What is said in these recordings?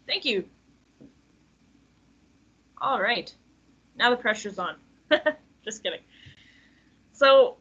Thank you. All right. Now the pressure's on. Just kidding. So,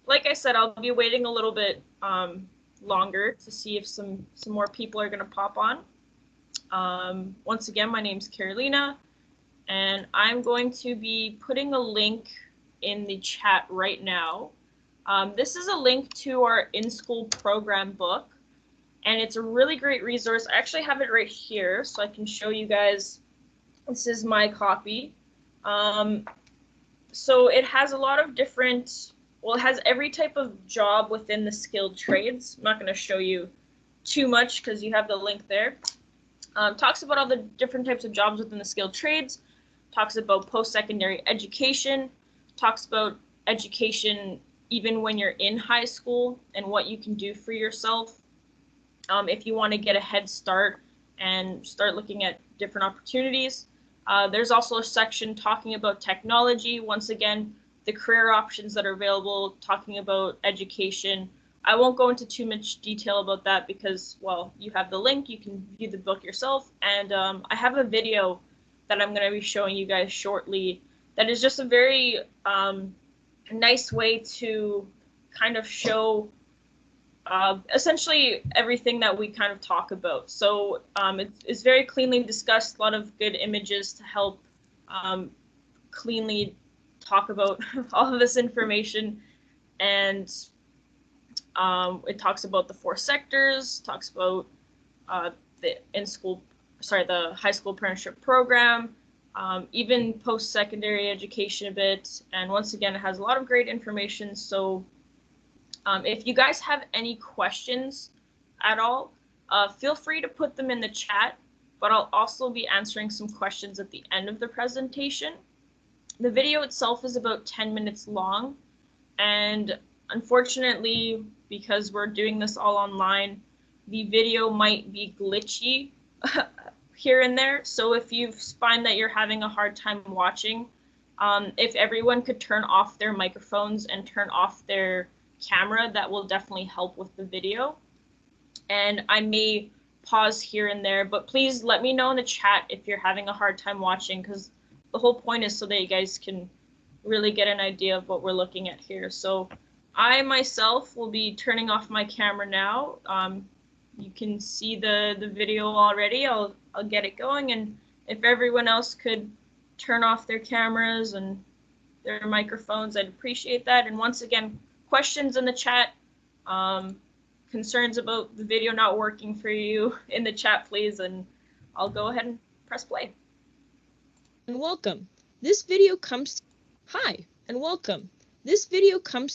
like I said, I'll be waiting a little bit longer to see if some more people are going to pop on. Once again, my name's Carolina, and I'm going to be putting a link in the chat right now. This is a link to our in-school program book, and it's a really great resource. I actually have it right here, so I can show you guys. This is my copy. So it has a lot of different, well, it has every type of job within the skilled trades. I'm not going to show you too much because you have the link there. Talks about all the different types of jobs within the skilled trades, talks about post-secondary education, talks about education even when you're in high school and what you can do for yourself if you want to get a head start and start looking at different opportunities. There's also a section talking about technology. Once again, the career options that are available, talking about education. I won't go into too much detail about that because, well, you have the link, you can view the book yourself. And I have a video that I'm going to be showing you guys shortly that is just a very nice way to kind of show essentially everything that we kind of talk about. So it's very cleanly discussed, a lot of good images to help cleanly talk about all of this information. And it talks about the 4 sectors, talks about the high school apprenticeship program, even post-secondary education a bit. And once again, it has a lot of great information. So if you guys have any questions at all, feel free to put them in the chat, but I'll also be answering some questions at the end of the presentation. The video itself is about 10 minutes long, and unfortunately, because we're doing this all online, the video might be glitchy here and there. So if you find that you're having a hard time watching, if everyone could turn off their microphones and turn off their camera, that will definitely help with the video. And I may pause here and there, but please let me know in the chat if you're having a hard time watching, because the whole point is so that you guys can really get an idea of what we're looking at here. So I myself will be turning off my camera now. You can see the video already. I'll get it going, and if everyone else could turn off their cameras and their microphones, I'd appreciate that. And once again, questions in the chat, concerns about the video not working for you in the chat, please, and I'll go ahead and press play. And welcome. This video comes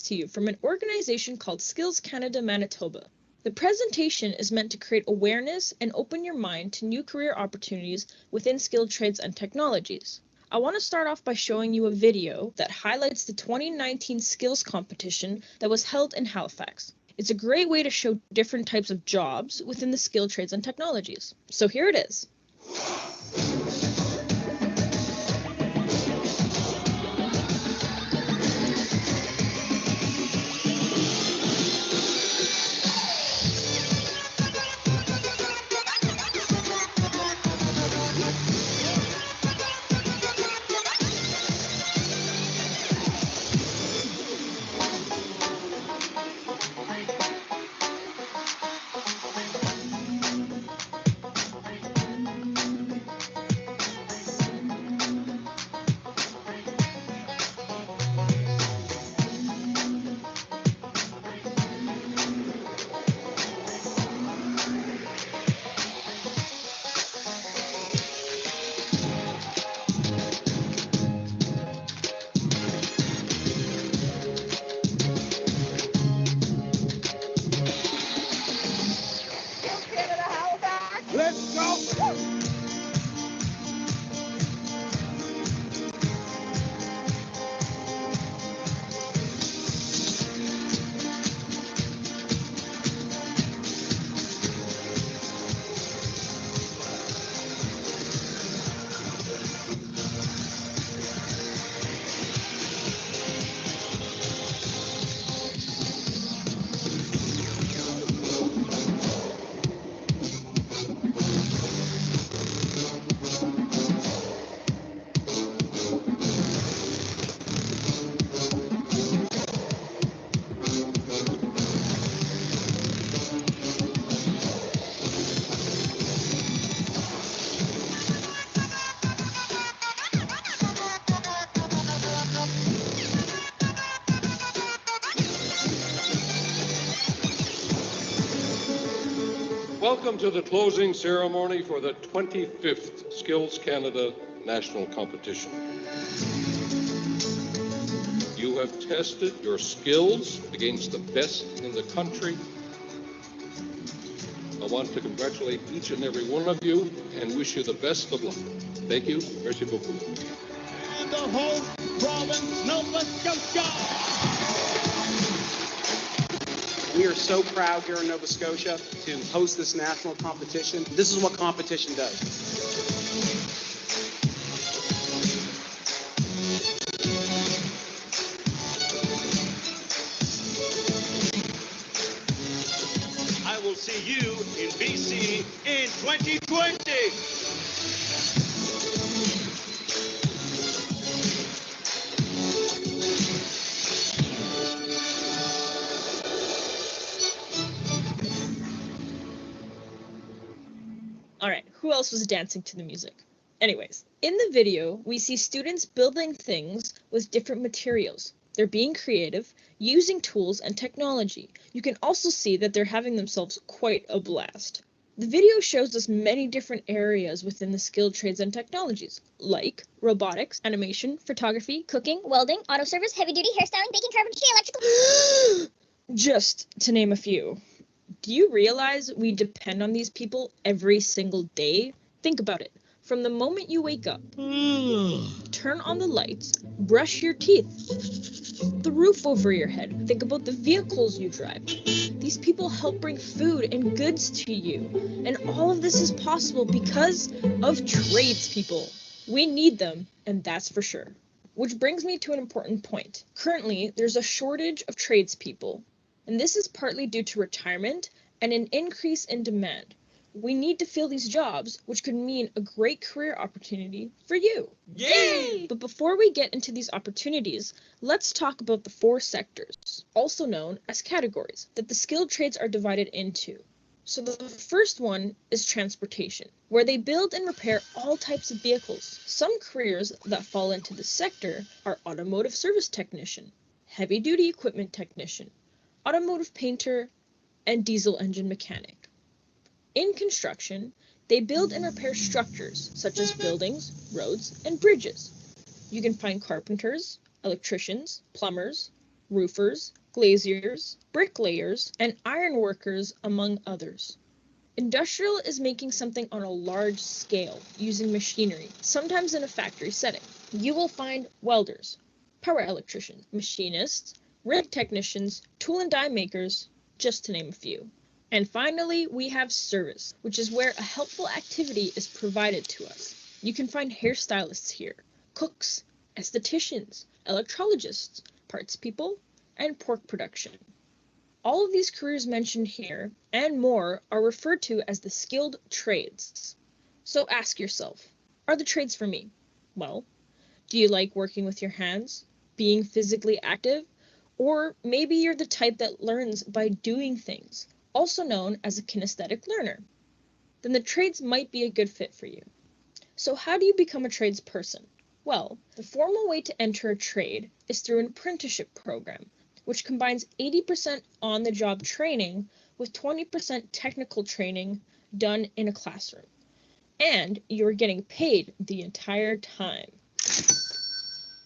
to you from an organization called Skills Canada Manitoba. The presentation is meant to create awareness and open your mind to new career opportunities within skilled trades and technologies. I want to start off by showing you a video that highlights the 2019 skills competition that was held in Halifax. It's a great way to show different types of jobs within the skilled trades and technologies. So here it is. Welcome to the closing ceremony for the 25th Skills Canada National Competition. You have tested your skills against the best in the country. I want to congratulate each and every one of you and wish you the best of luck. Thank you. Merci beaucoup. And the whole province, Nova Scotia. We are so proud here in Nova Scotia to host this national competition. This is what competition does. I will see you in BC in 2020. Alright, who else was dancing to the music? Anyways, in the video, we see students building things with different materials. They're being creative, using tools and technology. You can also see that they're having themselves quite a blast. The video shows us many different areas within the skilled trades and technologies, like robotics, animation, photography, cooking, welding, auto service, heavy duty, hairstyling, baking, carpentry, electrical. just to name a few. Do you realize we depend on these people every single day? Think about it. From the moment you wake up, turn on the lights, brush your teeth, the roof over your head. Think about the vehicles you drive. These people help bring food and goods to you. And all of this is possible because of tradespeople. We need them, and that's for sure. Which brings me to an important point. Currently, there's a shortage of tradespeople, and this is partly due to retirement and an increase in demand. We need to fill these jobs, which could mean a great career opportunity for you. Yay! But before we get into these opportunities, let's talk about the 4 sectors, also known as categories, that the skilled trades are divided into. So the first one is transportation, where they build and repair all types of vehicles. Some careers that fall into this sector are automotive service technician, heavy-duty equipment technician, automotive painter, and diesel engine mechanic. In construction, they build and repair structures such as buildings, roads, and bridges. You can find carpenters, electricians, plumbers, roofers, glaziers, bricklayers, and ironworkers, among others. Industrial is making something on a large scale using machinery, sometimes in a factory setting. You will find welders, power electricians, machinists, rig technicians, tool and die makers, just to name a few. And finally, we have service, which is where a helpful activity is provided to us. You can find hairstylists here, cooks, estheticians, electrologists, parts people, and pork production. All of these careers mentioned here, and more, are referred to as the skilled trades. So ask yourself, are the trades for me? Well, do you like working with your hands, being physically active, or maybe you're the type that learns by doing things, also known as a kinesthetic learner? Then the trades might be a good fit for you. So how do you become a tradesperson? Well, the formal way to enter a trade is through an apprenticeship program, which combines 80% on-the-job training with 20% technical training done in a classroom. And you're getting paid the entire time.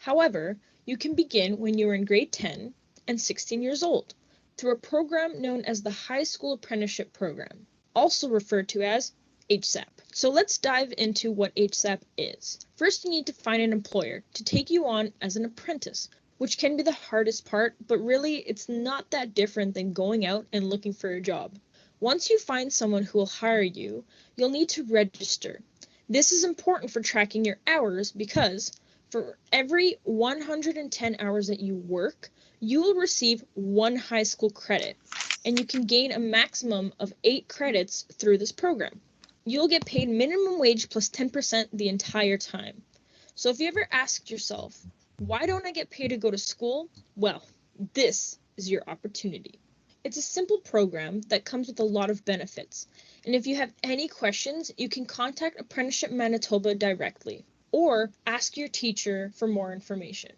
However, you can begin when you're in grade 10 and 16 years old through a program known as the High School Apprenticeship Program, also referred to as HSAP. So let's dive into what HSAP is. First, you need to find an employer to take you on as an apprentice, which can be the hardest part, but really it's not that different than going out and looking for a job. Once you find someone who will hire you, you'll need to register. This is important for tracking your hours because for every 110 hours that you work, you will receive 1 high school credit, and you can gain a maximum of 8 credits through this program. You'll get paid minimum wage plus 10% the entire time. So if you ever asked yourself, why don't I get paid to go to school? Well, this is your opportunity. It's a simple program that comes with a lot of benefits, and if you have any questions, you can contact Apprenticeship Manitoba directly, or ask your teacher for more information.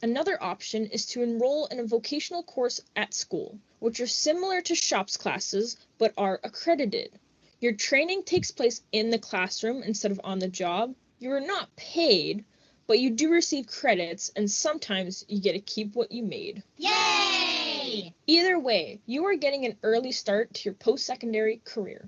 Another option is to enroll in a vocational course at school, which are similar to SHOPS classes but are accredited. Your training takes place in the classroom instead of on the job. You are not paid, but you do receive credits, and sometimes you get to keep what you made. Yay! Either way, you are getting an early start to your post-secondary career.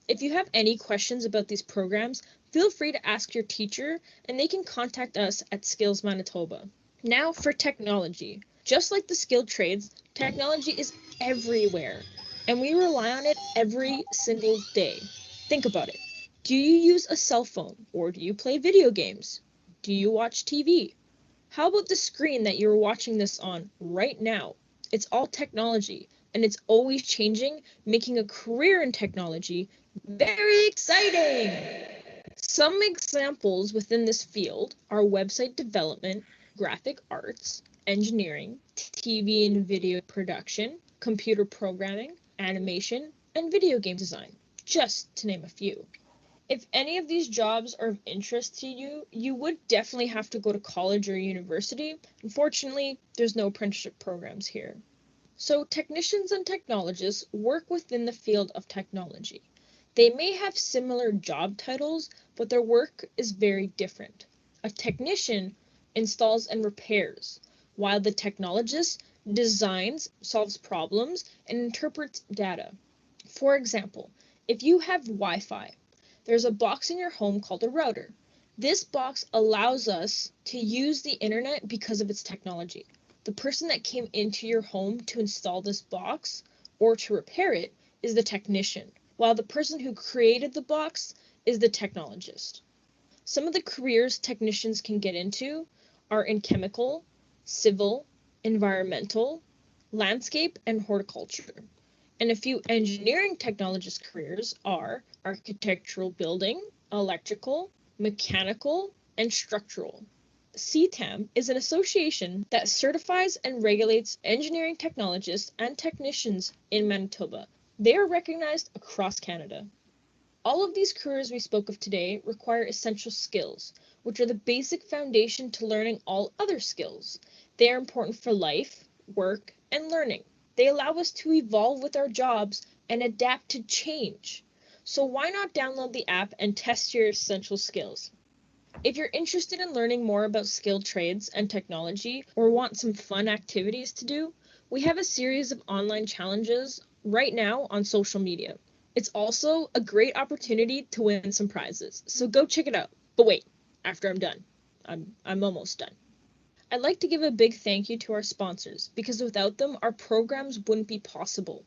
If you have any questions about these programs, feel free to ask your teacher, and they can contact us at Skills Manitoba. Now for technology. Just like the skilled trades, technology is everywhere, and we rely on it every single day. Think about it. Do you use a cell phone, or do you play video games? Do you watch TV? How about the screen that you're watching this on right now? It's all technology, and it's always changing, making a career in technology very exciting. Some examples within this field are website development, graphic arts, engineering, TV and video production, computer programming, animation, and video game design, just to name a few. If any of these jobs are of interest to you, you would definitely have to go to college or university. Unfortunately, there's no apprenticeship programs here. So technicians and technologists work within the field of technology. They may have similar job titles, but their work is very different. A technician installs and repairs, while the technologist designs, solves problems, and interprets data. For example, if you have Wi-Fi, there's a box in your home called a router. This box allows us to use the internet because of its technology. The person that came into your home to install this box or to repair it is the technician, while the person who created the box is the technologist. Some of the careers technicians can get into are in chemical, civil, environmental, landscape, and horticulture. And a few engineering technologist careers are architectural building, electrical, mechanical, and structural. CTAM is an association that certifies and regulates engineering technologists and technicians in Manitoba. They are recognized across Canada. All of these careers we spoke of today require essential skills, which are the basic foundation to learning all other skills. They are important for life, work, and learning. They allow us to evolve with our jobs and adapt to change. So why not download the app and test your essential skills? If you're interested in learning more about skilled trades and technology or want some fun activities to do, we have a series of online challenges right now on social media. It's also a great opportunity to win some prizes, so go check it out. But wait, after I'm done. I'm almost done. I'd like to give a big thank you to our sponsors, because without them, our programs wouldn't be possible.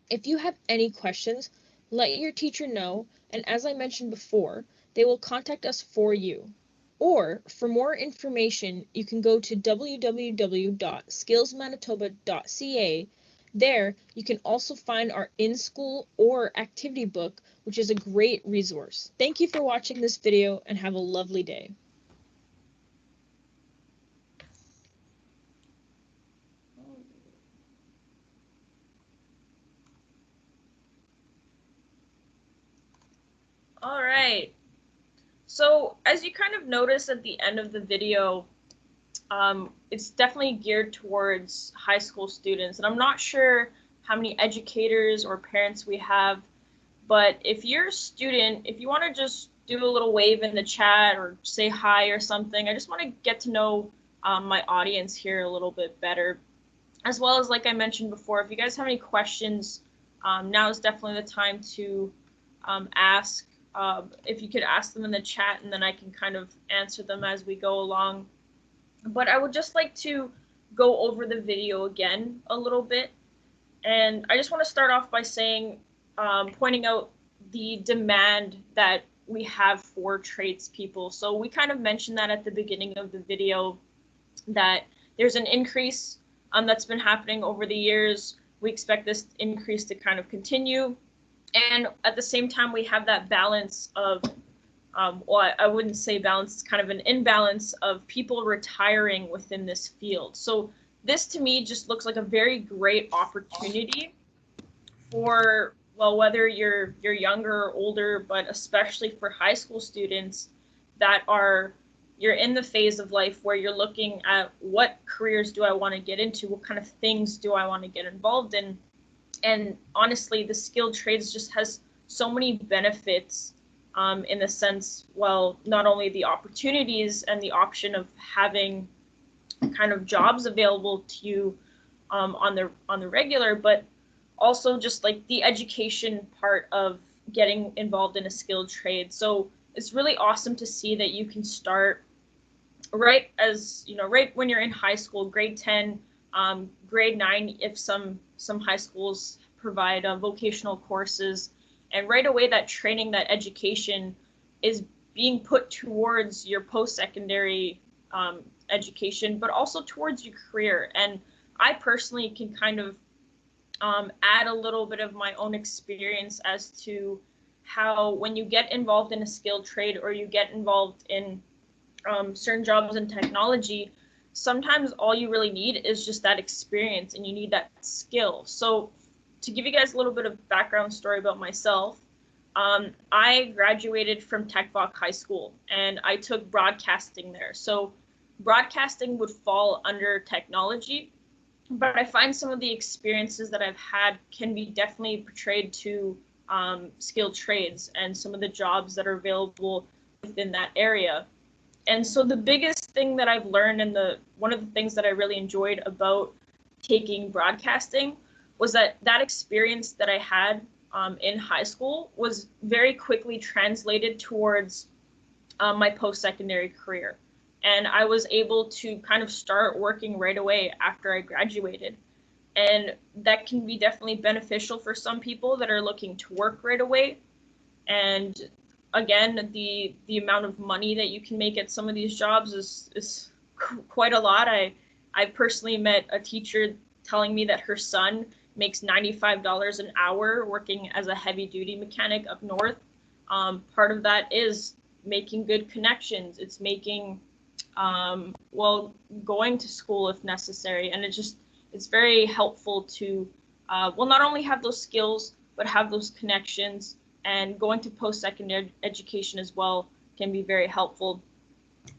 If you have any questions, let your teacher know, and as I mentioned before, they will contact us for you. Or, for more information, you can go to www.skillsmanitoba.ca. There, you can also find our in-school or activity book, which is a great resource. Thank you for watching this video, and have a lovely day. All right. So as you kind of notice at the end of the video, it's definitely geared towards high school students. And I'm not sure how many educators or parents we have, but if you're a student, if you want to just do a little wave in the chat or say hi or something, I just want to get to know my audience here a little bit better. As well as, like I mentioned before, if you guys have any questions, now is definitely the time to ask. If you could ask them in the chat, and then I can kind of answer them as we go along. But I would just like to go over the video again a little bit. And I just want to start off by saying, pointing out the demand that we have for tradespeople. So we kind of mentioned that at the beginning of the video, that there's an increase that's been happening over the years. We expect this increase to kind of continue. And at the same time, we have that balance of, well, I wouldn't say balance, it's kind of an imbalance of people retiring within this field. So this to me just looks like a very great opportunity for, well, whether you're younger or older, but especially for high school students that are, you're in the phase of life where you're looking at what careers do I want to get into, what kind of things do I want to get involved in. And honestly, the skilled trades just has so many benefits in the sense, well, not only the opportunities and the option of having kind of jobs available to you on the regular, but also just like the education part of getting involved in a skilled trade. So it's really awesome to see that you can start right when you're in high school, grade 10, grade 9, if some high schools provide vocational courses, and right away that training, that education is being put towards your post-secondary education, but also towards your career. And I personally can kind of add a little bit of my own experience as to how when you get involved in a skilled trade or you get involved in certain jobs in technology, sometimes all you really need is just that experience and you need that skill. So to give you guys a little bit of background story about myself, I graduated from Tech Voc High School and I took broadcasting there. So broadcasting would fall under technology, but I find some of the experiences that I've had can be definitely portrayed to skilled trades and some of the jobs that are available within that area. And so the biggest thing that I've learned, and one of the things that I really enjoyed about taking broadcasting, was that experience that I had in high school was very quickly translated towards my post-secondary career. And I was able to kind of start working right away after I graduated. And that can be definitely beneficial for some people that are looking to work right away. And again, the amount of money that you can make at some of these jobs is quite a lot. I personally met a teacher telling me that her son makes $95 an hour working as a heavy duty mechanic up north. Part of that is making good connections. It's making going to school if necessary, and it's very helpful to not only have those skills but have those connections. And going to post-secondary education as well can be very helpful.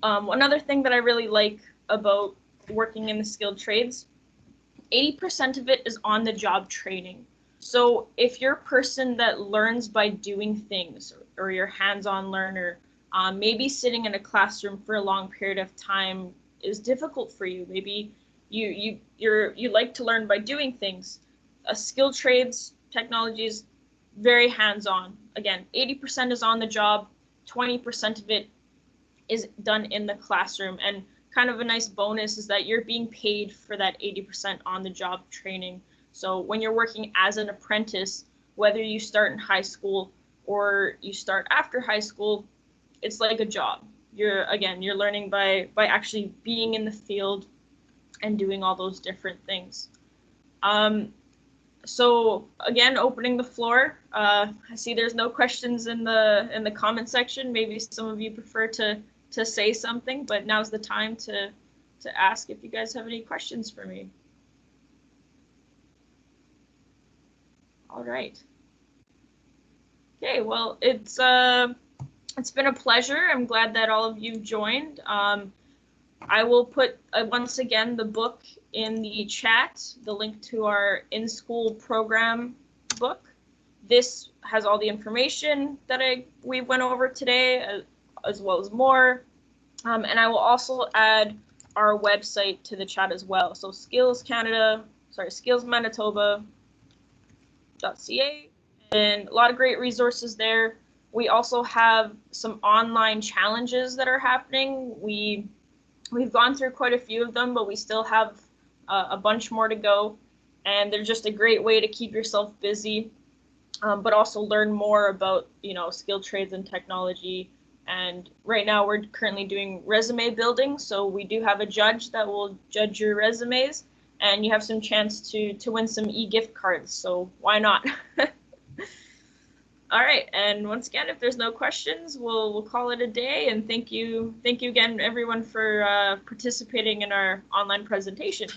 Another thing that I really like about working in the skilled trades, 80% of it is on-the-job training. So if you're a person that learns by doing things, or you're a hands-on learner, maybe sitting in a classroom for a long period of time is difficult for you. Maybe you like to learn by doing things. Skilled trades, technologies, very hands-on. Again, 80% is on the job, 20% of it is done in the classroom. And kind of a nice bonus is that you're being paid for that 80% on the job training. So when you're working as an apprentice, whether you start in high school or you start after high school, it's like a job. You're learning by actually being in the field and doing all those different things. So again, opening the floor. I see there's no questions in the comment section. Maybe some of you prefer to say something, but now's the time to ask if you guys have any questions for me. All right. Okay, well, it's been a pleasure. I'm glad that all of you joined. I will put, once again, the book in the chat, the link to our in-school program book. This has all the information that we went over today, as well as more. And I will also add our website to the chat as well. So skillsmanitoba.ca, and a lot of great resources there. We also have some online challenges that are happening. We've gone through quite a few of them, but we still have a bunch more to go. And they're just a great way to keep yourself busy, but also learn more about, skilled trades and technology. And right now we're currently doing resume building. So we do have a judge that will judge your resumes, and you have some chance to win some e-gift cards. So why not? All right, and once again, if there's no questions, we'll call it a day. And thank you again, everyone, for participating in our online presentation.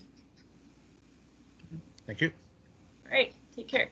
Thank you. All right, take care.